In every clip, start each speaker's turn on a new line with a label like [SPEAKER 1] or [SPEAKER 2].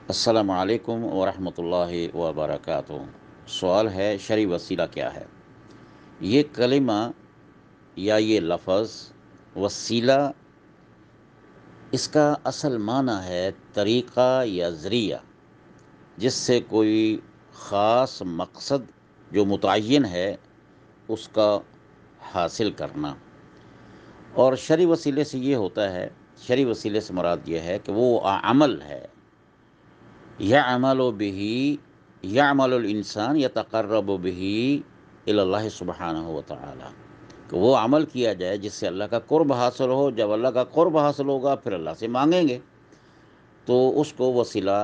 [SPEAKER 1] السلام علیکم ورحمۃ اللہ وبرکاتہ۔ سوال ہے شرعی وسیلہ کیا ہے؟ یہ کلمہ یا یہ لفظ وسیلہ، اس کا اصل معنی ہے طریقہ یا ذریعہ جس سے کوئی خاص مقصد جو متعین ہے اس کا حاصل کرنا۔ اور شرعی وسیلے سے یہ ہوتا ہے، شرعی وسیلے سے مراد یہ ہے کہ وہ عمل ہے، یعمل بہ، یعمل الانسان یتقرب بہ الی اللہ سبحانہ و تعالی، کہ وہ عمل کیا جائے جس سے اللہ کا قرب حاصل ہو۔ جب اللہ کا قرب حاصل ہوگا پھر اللہ سے مانگیں گے تو اس کو وسیلہ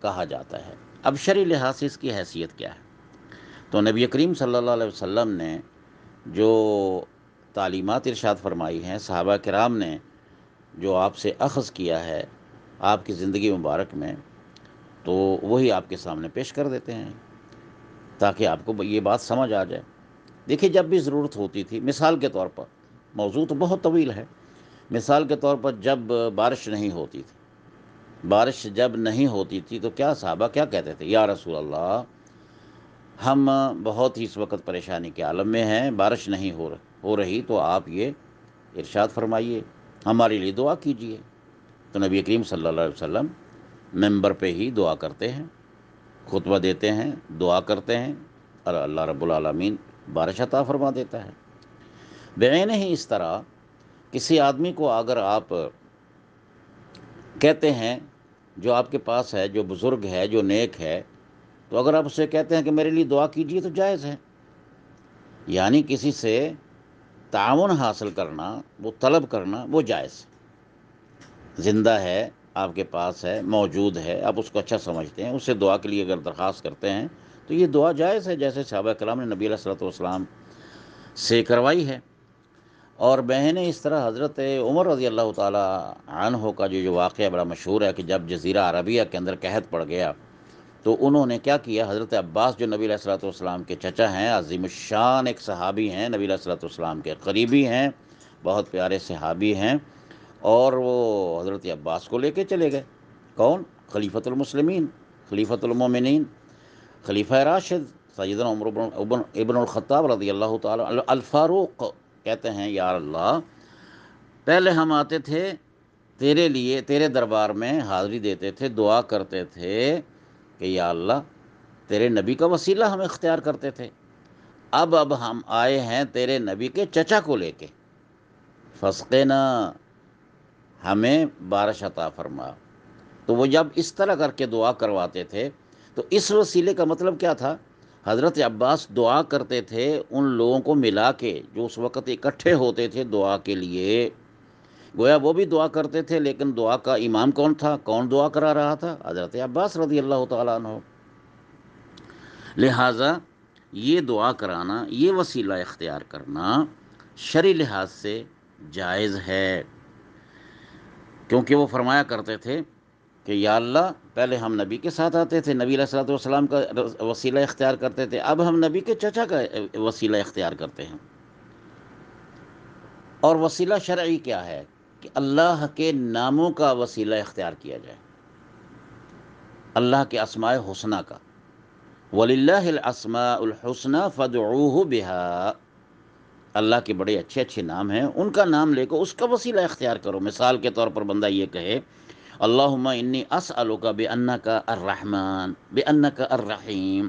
[SPEAKER 1] کہا جاتا ہے۔ اب شرعی لحاظ سے اس کی حیثیت کیا ہے؟ تو نبی کریم صلی اللہ علیہ وسلم نے جو تعلیمات ارشاد فرمائی ہیں، صحابہ کرام نے جو آپ سے اخذ کیا ہے آپ کی زندگی مبارک میں، تو وہی آپ کے سامنے پیش کر دیتے ہیں تاکہ آپ کو یہ بات سمجھ آ جائے۔ دیکھیے، جب بھی ضرورت ہوتی تھی، مثال کے طور پر، موضوع تو بہت طویل ہے، مثال کے طور پر جب بارش نہیں ہوتی تھی، بارش جب نہیں ہوتی تھی تو کیا صحابہ کیا کہتے تھے؟ یا رسول اللہ، ہم بہت ہی اس وقت پریشانی کے عالم میں ہیں، بارش نہیں ہو رہی، تو آپ یہ ارشاد فرمائیے، ہمارے لیے دعا کیجیے۔ تو نبی کریم صلی اللہ علیہ وسلم ممبر پہ ہی دعا کرتے ہیں، خطبہ دیتے ہیں، دعا کرتے ہیں، اور اللہ رب العالمین بارش عطا فرما دیتا ہے۔ بعین ہی اس طرح کسی آدمی کو اگر آپ کہتے ہیں، جو آپ کے پاس ہے، جو بزرگ ہے، جو نیک ہے، تو اگر آپ اسے کہتے ہیں کہ میرے لیے دعا کیجیے تو جائز ہے۔ یعنی کسی سے تعاون حاصل کرنا، وہ طلب کرنا، وہ جائز ہے۔ زندہ ہے، آپ کے پاس ہے، موجود ہے، آپ اس کو اچھا سمجھتے ہیں، اس سے دعا کے لیے اگر درخواست کرتے ہیں تو یہ دعا جائز ہے، جیسے صحابہ کرام نے نبی علیہ الصلوۃ والسلام سے کروائی ہے۔ اور بہنیں اس طرح حضرت عمر رضی اللہ تعالیٰ عنہ کا جو واقعہ بڑا مشہور ہے کہ جب جزیرہ عربیہ کے اندر قحط پڑ گیا تو انہوں نے کیا کیا، حضرت عباس جو نبی علیہ الصلوۃ والسلام کے چچا ہیں، عظیم الشان ایک صحابی ہیں، نبی علیہ الصلوۃ والسلام کے قریبی ہیں، بہت پیارے صحابی ہیں، اور وہ حضرت عباس کو لے کے چلے گئے۔ کون؟ خلیفۃ المسلمین، خلیفۃ المومنین، خلیفہ راشد سیدنا عمر ابن الخطاب رضی اللہ تعالی الفاروق، کہتے ہیں یا اللہ، پہلے ہم آتے تھے تیرے لیے، تیرے دربار میں حاضری دیتے تھے، دعا کرتے تھے کہ یا اللہ تیرے نبی کا وسیلہ ہم اختیار کرتے تھے، اب ہم آئے ہیں تیرے نبی کے چچا کو لے کے، فسقنا، ہمیں بارش عطا فرما۔ تو وہ جب اس طرح کر کے دعا کرواتے تھے تو اس وسیلے کا مطلب کیا تھا؟ حضرت عباس دعا کرتے تھے ان لوگوں کو ملا کے جو اس وقت اکٹھے ہوتے تھے دعا کے لیے، گویا وہ بھی دعا کرتے تھے، لیکن دعا کا امام کون تھا؟ کون دعا کرا رہا تھا؟ حضرت عباس رضی اللہ تعالیٰ عنہ۔ لہٰذا یہ دعا کرانا، یہ وسیلہ اختیار کرنا شرعی لحاظ سے جائز ہے، کیونکہ وہ فرمایا کرتے تھے کہ یا اللہ پہلے ہم نبی کے ساتھ آتے تھے، نبی علیہ الصلوۃ والسلام کا وسیلہ اختیار کرتے تھے، اب ہم نبی کے چچا کا وسیلہ اختیار کرتے ہیں۔ اور وسیلہ شرعی کیا ہے؟ کہ اللہ کے ناموں کا وسیلہ اختیار کیا جائے، اللہ کے اسماء حسنہ کا، وَلِلَّهِ الْأَسْمَاءُ الْحُسْنَى فَادْعُوهُ بِهَا، اللہ کے بڑے اچھے اچھے نام ہیں، ان کا نام لے کر اس کا وسیلہ اختیار کرو۔ مثال کے طور پر بندہ یہ کہے اللہم انی اسألک بانک الرحمن، بانک الرحیم،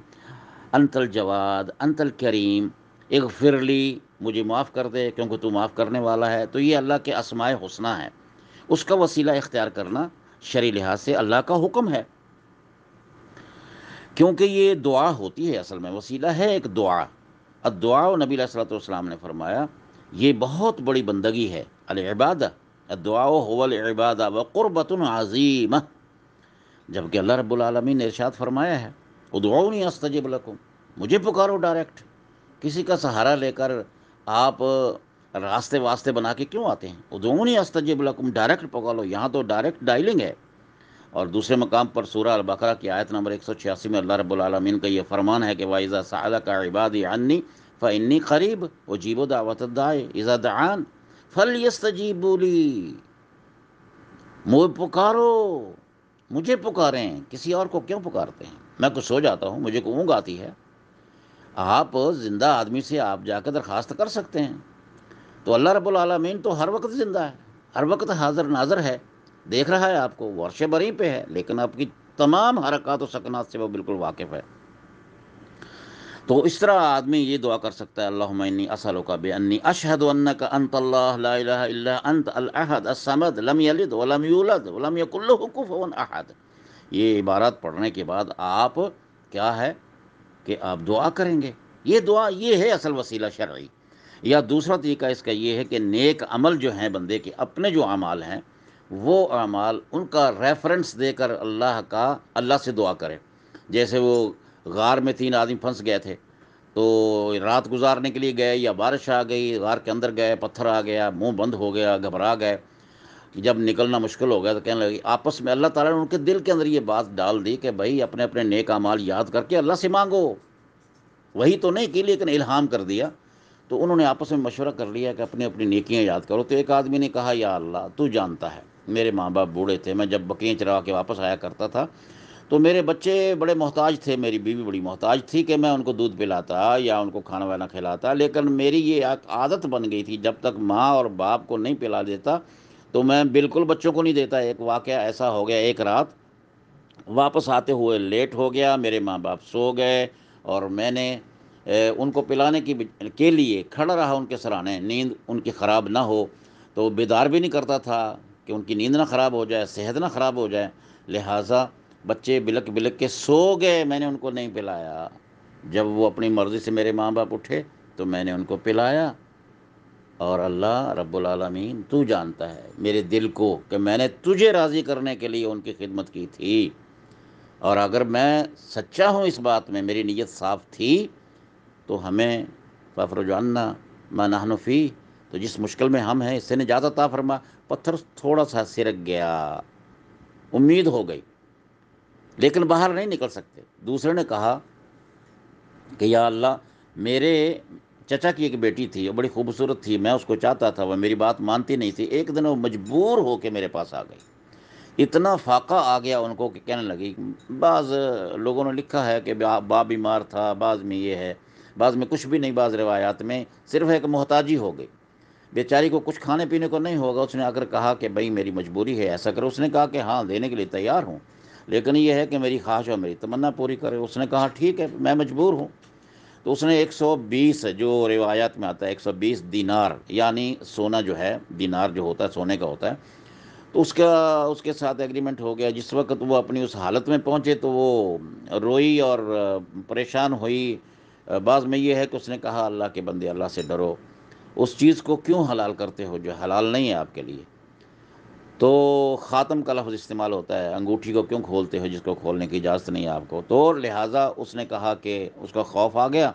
[SPEAKER 1] انت الجواد، انت الکریم، اغفر لی، مجھے معاف کر دے کیونکہ تو معاف کرنے والا ہے، تو یہ اللہ کے اسماء حسنہ ہے، اس کا وسیلہ اختیار کرنا شرعی لحاظ سے اللہ کا حکم ہے، کیونکہ یہ دعا ہوتی ہے، اصل میں وسیلہ ہے ایک دعا۔ الدعاء، نبی علیہ الصلوۃ والسلام نے فرمایا یہ بہت بڑی بندگی ہے، العبادہ، الدعاء هو العبادہ وقربۃ عظیمہ، جبکہ اللہ رب العالمین نے ارشاد فرمایا ہے ادعونی استجب لکم، مجھے پکارو ڈائریکٹ، کسی کا سہارا لے کر آپ راستے واسطے بنا کے کیوں آتے ہیں؟ ادعونی استجب لکم، ڈائریکٹ پکارو، یہاں تو ڈائریکٹ ڈائلنگ ہے۔ اور دوسرے مقام پر سورہ البقرہ کی آیت نمبر 186 میں اللہ رب العالمین کا یہ فرمان ہے کہ وَإِذَا سَأَلَكَ عِبَادِي عَنِّي فَإِنِّي قَرِيبٌ أُجِيبُ دَعْوَةَ الدَّاعِ إِذَا دَعَانِ فَلْيَسْتَجِيبُوا لِي، مجھے پکارو مجھے پکاریں، کسی اور کو کیوں پکارتے ہیں؟ میں کچھ سو جاتا ہوں، مجھے کو اونگ آتی ہے، آپ زندہ آدمی سے آپ جا کے درخواست کر سکتے ہیں۔ تو اللہ رب العالمین تو ہر وقت زندہ ہے، ہر وقت حاضر ناظر ہے، دیکھ رہا ہے آپ کو، وہ عرش بری پہ ہے، لیکن آپ کی تمام حرکات و سکنات سے وہ بالکل واقف ہے۔ تو اس طرح آدمی یہ دعا کر سکتا ہے، اللہم انی اسألک بانی اشہد انک انت اللہ لا الہ الا انت الاحد الصمد لم یلد ولم یولد ولم یکن لہ کفوا احد۔ یہ عبارات پڑھنے کے بعد آپ کیا ہے کہ آپ دعا کریں گے۔ یہ دعا یہ ہے اصل وسیلہ شرعی۔ یا دوسرا طریقہ اس کا یہ ہے کہ نیک عمل جو ہیں بندے کے اپنے جو اعمال ہیں، وہ اعمال ان کا ریفرنس دے کر اللہ سے دعا کرے۔ جیسے وہ غار میں 3 آدمی پھنس گئے تھے، تو رات گزارنے کے لیے گئے، یا بارش آ گئی، غار کے اندر گئے، پتھر آ گیا، منہ بند ہو گیا، گھبرا گئے، جب نکلنا مشکل ہو گیا تو کہنے لگے آپس میں، اللہ تعالیٰ نے ان کے دل کے اندر یہ بات ڈال دی کہ بھائی اپنے اپنے نیک اعمال یاد کر کے اللہ سے مانگو، وہی تو نہیں کی لیکن الہام کر دیا۔ تو انہوں نے آپس میں مشورہ کر لیا کہ اپنی اپنی نیکیاں یاد کرو۔ تو ایک آدمی نے کہا، یا اللہ تو جانتا ہے میرے ماں باپ بوڑھے تھے، میں جب بکریاں چرا کے واپس آیا کرتا تھا تو میرے بچے بڑے محتاج تھے، میری بیوی بڑی محتاج تھی کہ میں ان کو دودھ پلاتا یا ان کو کھانا وانا کھلاتا، لیکن میری یہ ایک عادت بن گئی تھی، جب تک ماں اور باپ کو نہیں پلا دیتا تو میں بالکل بچوں کو نہیں دیتا۔ ایک واقعہ ایسا ہو گیا، ایک رات واپس آتے ہوئے لیٹ ہو گیا، میرے ماں باپ سو گئے، اور میں نے ان کو پلانے کے لیے کھڑا رہا ان کے سرانے، نیند ان کی خراب نہ ہو، تو بیدار بھی نہیں کرتا تھا کہ ان کی نیند نہ خراب ہو جائے، صحت نہ خراب ہو جائے، لہٰذا بچے بلک بلک کے سو گئے، میں نے ان کو نہیں پلایا۔ جب وہ اپنی مرضی سے میرے ماں باپ اٹھے تو میں نے ان کو پلایا، اور اللہ رب العالمین تو جانتا ہے میرے دل کو کہ میں نے تجھے راضی کرنے کے لیے ان کی خدمت کی تھی، اور اگر میں سچا ہوں اس بات میں، میری نیت صاف تھی، تو ہمیں فافرج عنا ما نحن فی، تو جس مشکل میں ہم ہیں اس سے نجات عطا فرما۔ پتھر تھوڑا سا سرک گیا، امید ہو گئی، لیکن باہر نہیں نکل سکتے۔ دوسرے نے کہا کہ یا اللہ، میرے چچا کی ایک بیٹی تھی، وہ بڑی خوبصورت تھی، میں اس کو چاہتا تھا، وہ میری بات مانتی نہیں تھی، ایک دن وہ مجبور ہو کے میرے پاس آ گئی، اتنا فاقہ آ گیا ان کو کہ کہنے لگی، بعض لوگوں نے لکھا ہے کہ باپ بیمار تھا، بعض میں یہ ہے، بعض میں کچھ بھی نہیں، بعض روایات میں صرف ہے کہ محتاجی ہو گئی، بیچاری کو کچھ کھانے پینے کو نہیں ہوگا، اس نے اگر کہا کہ بھائی میری مجبوری ہے ایسا کرو، اس نے کہا کہ ہاں دینے کے لیے تیار ہوں، لیکن یہ ہے کہ میری خواہش اور میری تمنا پوری کرے۔ اس نے کہا ٹھیک ہے، میں مجبور ہوں۔ تو اس نے 120، جو روایات میں آتا ہے 120 دینار، یعنی سونا جو ہے، دینار جو ہوتا ہے سونے کا ہوتا ہے، تو اس کے ساتھ ایگریمنٹ ہو گیا۔ جس وقت وہ اپنی اس حالت میں پہنچے تو وہ روئی اور پریشان ہوئی۔ بعض میں یہ ہے کہ اس نے کہا، اللہ کے بندے اللہ سے ڈرو، اس چیز کو کیوں حلال کرتے ہو جو حلال نہیں ہے آپ کے لیے؟ تو خاتم کا لفظ استعمال ہوتا ہے، انگوٹھی کو کیوں کھولتے ہو جس کو کھولنے کی اجازت نہیں ہے آپ کو؟ تو لہٰذا اس نے کہا کہ اس کا خوف آ گیا،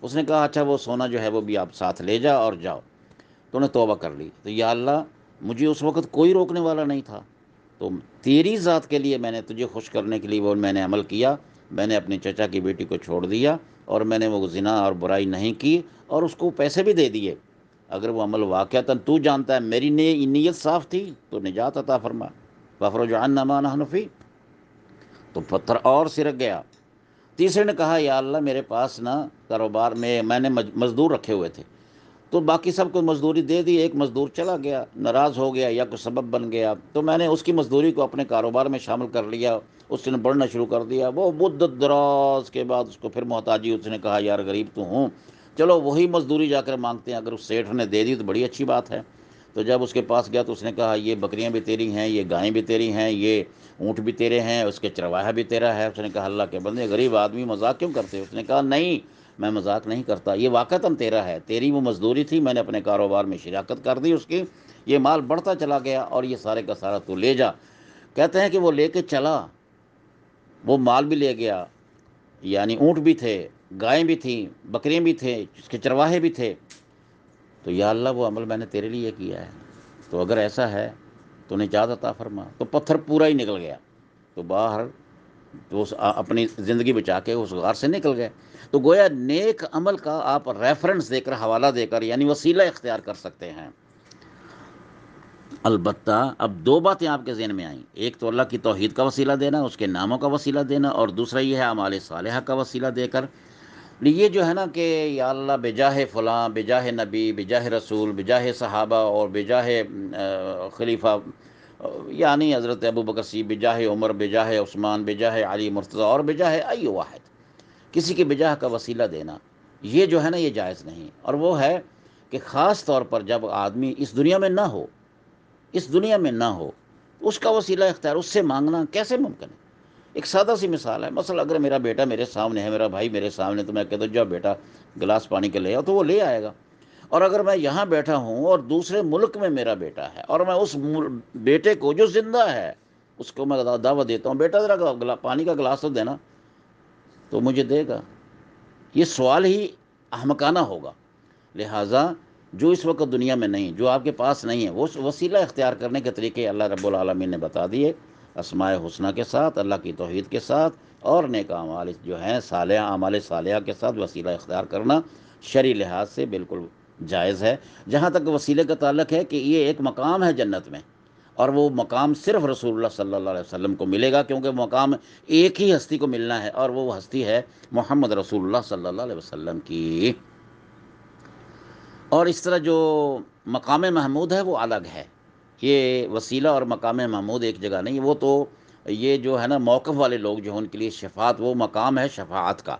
[SPEAKER 1] اس نے کہا اچھا وہ سونا جو ہے وہ بھی آپ ساتھ لے جا اور جاؤ۔ تو نے توبہ کر لی، تو یا اللہ مجھے اس وقت کوئی روکنے والا نہیں تھا، تو تیری ذات کے لیے میں نے تجھے خوش کرنے کے لیے وہ میں نے عمل کیا، میں نے اپنے چچا کی بیٹی کو چھوڑ دیا، اور میں نے وہ زنا اور برائی نہیں کی، اور اس کو پیسے بھی دے دیے۔ اگر وہ عمل واقعتاً تو جانتا ہے میری نیت صاف تھی تو نجات عطا فرما، فافرج عنا ما نحن فی۔ تو پتھر اور سرک گیا۔ تیسرے نے کہا، یا اللہ میرے پاس نا کاروبار میں نے مزدور رکھے ہوئے تھے، تو باقی سب کو مزدوری دے دی، ایک مزدور چلا گیا، ناراض ہو گیا یا کوئی سبب بن گیا، تو میں نے اس کی مزدوری کو اپنے کاروبار میں شامل کر لیا، اس نے بڑھنا شروع کر دیا۔ وہ مدت دراز کے بعد اس کو پھر محتاجی، اس نے کہا یار غریب تو ہوں، چلو وہی مزدوری جا کر مانگتے ہیں، اگر اس سیٹھ نے دے دی تو بڑی اچھی بات ہے۔ تو جب اس کے پاس گیا تو اس نے کہا یہ بکریاں بھی تیری ہیں، یہ گائیں بھی تیری ہیں، یہ اونٹ بھی تیرے ہیں، اس کے چرواہا بھی تیرا ہے۔ اس نے کہا اللہ کے بندے غریب آدمی مذاق کیوں کرتے؟ اس نے کہا نہیں، میں مذاق نہیں کرتا، یہ واقعتاً تیرا ہے، تیری وہ مزدوری تھی، میں نے اپنے کاروبار میں شراکت کر دی اس کی، یہ مال بڑھتا چلا گیا، اور یہ سارے کا سارا تو لے جا۔ کہتے ہیں کہ وہ لے کے چلا، وہ مال بھی لے گیا، یعنی اونٹ بھی تھے، گائیں بھی تھیں، بکریاں بھی تھے، اس کے چرواہے بھی تھے۔ تو یا اللہ وہ عمل میں نے تیرے لیے کیا ہے، تو اگر ایسا ہے تو نجات عطا فرما۔ تو پتھر پورا ہی نکل گیا، تو باہر تو اپنی زندگی بچا کے اس غار سے نکل گئے۔ تو گویا نیک عمل کا آپ ریفرنس دے کر، حوالہ دے کر، یعنی وسیلہ اختیار کر سکتے ہیں۔ البتہ اب دو باتیں آپ کے ذہن میں آئیں، ایک تو اللہ کی توحید کا وسیلہ دینا، اس کے ناموں کا وسیلہ دینا، اور دوسرا یہ ہے اعمال صالحہ کا وسیلہ دے کر یہ جو ہے نا کہ یا اللہ بجاہ فلاں، بجاہ نبی، بجاہ رسول، بجاہ صحابہ، اور بجاہ خلیفہ یعنی حضرت ابو بکر صدیق، بجاہ عمر، بجاہ عثمان، بجاہ علی مرتضیٰ، اور بجاہ ای واحد، کسی کے بجاہ کا وسیلہ دینا، یہ جو ہے نا یہ جائز نہیں، اور وہ ہے کہ خاص طور پر جب آدمی اس دنیا میں نہ ہو، اس دنیا میں نہ ہو، اس کا وسیلہ اختیار اس سے مانگنا کیسے ممکن ہے؟ ایک سادہ سی مثال ہے، مثلا اگر میرا بیٹا میرے سامنے ہے، میرا بھائی میرے سامنے، تو میں کہتا ہوں جاؤ بیٹا گلاس پانی کے لے آؤ، تو وہ لے آئے گا۔ اور اگر میں یہاں بیٹھا ہوں اور دوسرے ملک میں میرا بیٹا ہے، اور میں اس بیٹے کو جو زندہ ہے اس کو میں دعوت دیتا ہوں، بیٹا ذرا پانی کا گلاس تو دینا، تو مجھے دے گا؟ یہ سوال ہی احمقانہ ہوگا۔ لہٰذا جو اس وقت دنیا میں نہیں، جو آپ کے پاس نہیں ہے، وہ وسیلہ اختیار کرنے کے طریقے اللہ رب العالمین نے بتا دیے، اسماء حسنہ کے ساتھ، اللہ کی توحید کے ساتھ، اور نیک اعمال جو ہیں صالحہ، اعمال صالحہ کے ساتھ وسیلہ اختیار کرنا شرعی لحاظ سے بالکل جائز ہے۔ جہاں تک وسیلے کا تعلق ہے کہ یہ ایک مقام ہے جنت میں، اور وہ مقام صرف رسول اللہ صلی اللہ علیہ وسلم کو ملے گا، کیونکہ وہ مقام ایک ہی ہستی کو ملنا ہے، اور وہ ہستی ہے محمد رسول اللہ صلی اللہ علیہ وسلم کی۔ اور اس طرح جو مقام محمود ہے وہ الگ ہے، یہ وسیلہ اور مقام محمود ایک جگہ نہیں، وہ تو یہ جو ہے نا موقف والے لوگ جو ہیں ان کے لیے شفاعت، وہ مقام ہے شفاعت کا،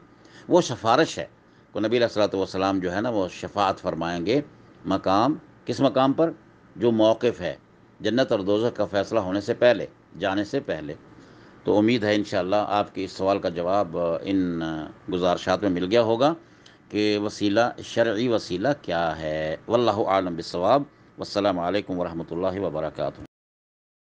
[SPEAKER 1] وہ سفارش ہے، تو نبی علیہ الصلوۃ والسلام جو ہے نا وہ شفاعت فرمائیں گے مقام، کس مقام پر؟ جو موقف ہے جنت اور دوزخ کا فیصلہ ہونے سے پہلے، جانے سے پہلے۔ تو امید ہے انشاءاللہ آپ کے اس سوال کا جواب ان گزارشات میں مل گیا ہوگا کہ وسیلہ، شرعی وسیلہ کیا ہے۔ واللہ اعلم بالصواب، والسلام علیکم ورحمۃ اللہ وبرکاتہ۔